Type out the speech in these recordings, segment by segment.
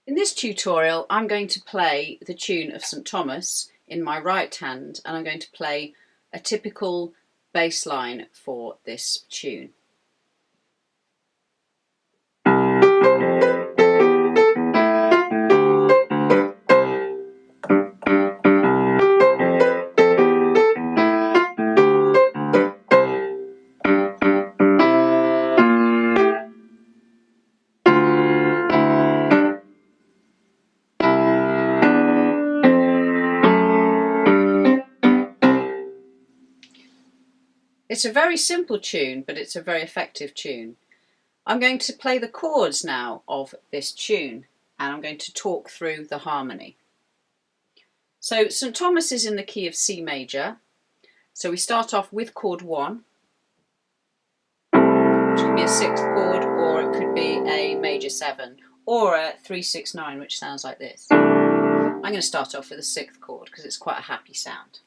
In this tutorial, I'm going to play the tune of St. Thomas in my right hand, and I'm going to play a typical bass line for this tune. It's a very simple tune, but it's a very effective tune. I'm going to play the chords now of this tune, and I'm going to talk through the harmony. So St. Thomas is in the key of C major, so we start off with chord 1, which could be a 6th chord, or it could be a major 7, or a 3-6-9, which sounds like this. I'm going to start off with a 6th chord because it's quite a happy sound.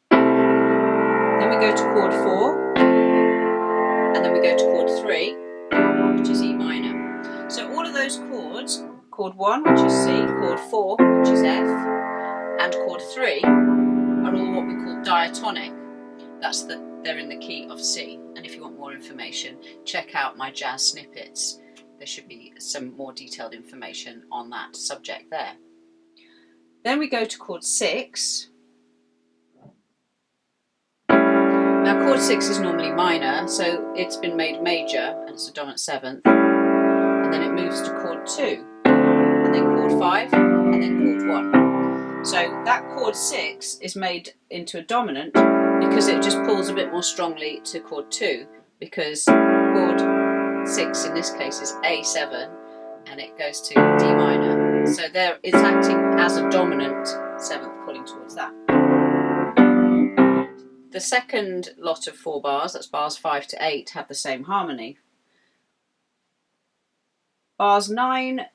Then we go to chord 4, and then we go to chord 3, which is E minor. So all of those chords, chord 1, which is C, chord 4, which is F, and chord 3, are all what we call diatonic. That's they're in the key of C. And if you want more information, check out my jazz snippets. There should be some more detailed information on that subject there. Then we go to chord 6. Now chord 6 is normally minor, so it's been made major, and it's a dominant 7th. And then it moves to chord 2, and then chord 5, and then chord 1. So that chord 6 is made into a dominant because it just pulls a bit more strongly to chord 2, because chord 6 in this case is A7 and it goes to D minor. So there it's acting as a dominant 7th, pulling towards that. The second lot of 4 bars, that's bars 5 to 8, have the same harmony. Bars 9,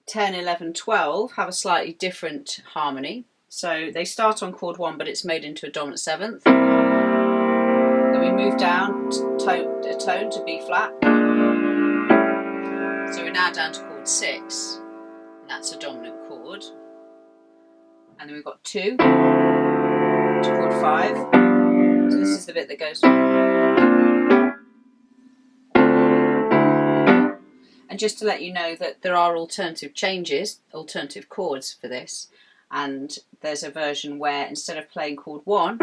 10, 11, 12 have a slightly different harmony. So they start on chord 1, but it's made into a dominant 7th. Then we move down a tone to B flat. So we're now down to chord 6, and that's a dominant chord. And then we've got 2 to chord 5. So this is the bit that goes. And just to let you know that there are alternative changes, alternative chords for this. And there's a version where instead of playing chord 1,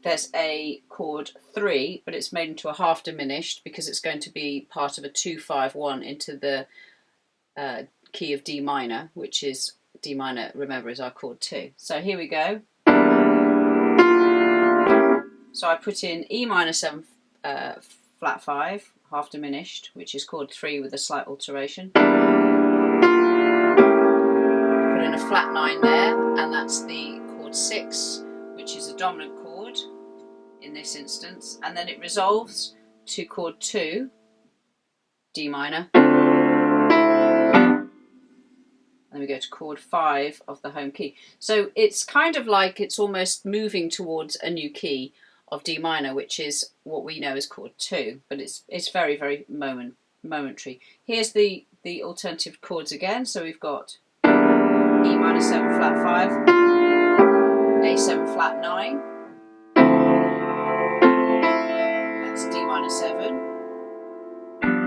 there's a chord 3, but it's made into a half diminished because it's going to be part of a 2-5-1 into the key of D minor, which is D minor, remember, is our chord 2. So here we go. So I put in E minor 7 flat 5, half diminished, which is chord 3 with a slight alteration. Put in a flat 9 there, and that's the chord 6, which is a dominant chord in this instance, and then it resolves to chord 2, D minor. And then we go to chord 5 of the home key. So it's kind of like it's almost moving towards a new key of D minor, which is what we know as chord 2, but it's very, very momentary. Here's the alternative chords again. So we've got E minor 7 flat 5, A7 flat 9, that's D minor 7,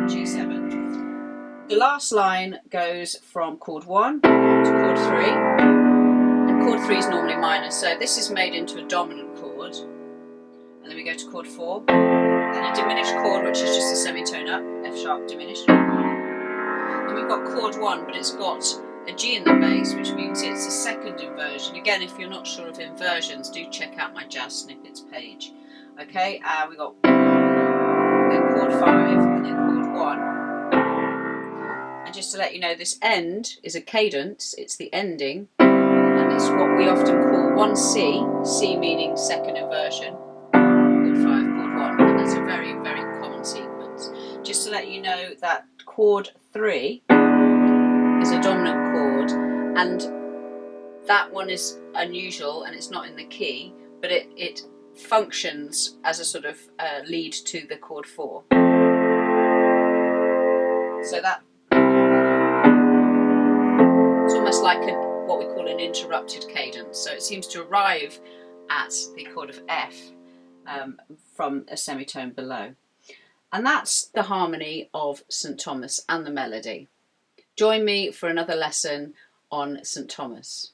G7. The last line goes from chord 1 to chord 3, and chord 3 is normally minor, so this is made into a dominant chord. And then we go to chord 4, then a diminished chord, which is just a semitone up, F sharp diminished. Then we've got chord 1, but it's got a G in the bass, which means it's a second inversion. Again, if you're not sure of inversions, do check out my jazz snippets page. Okay, we got then chord 5, and then chord 1. And just to let you know, this end is a cadence, it's the ending, and it's what we often call 1C, C meaning second inversion, chord 5, chord 1, and that's a very, very common sequence. Just to let you know that chord 3 is a dominant chord, and that one is unusual and it's not in the key, but it functions as a sort of lead to the chord 4. So that like what we call an interrupted cadence. So it seems to arrive at the chord of F from a semitone below. And that's the harmony of St. Thomas and the melody. Join me for another lesson on St. Thomas.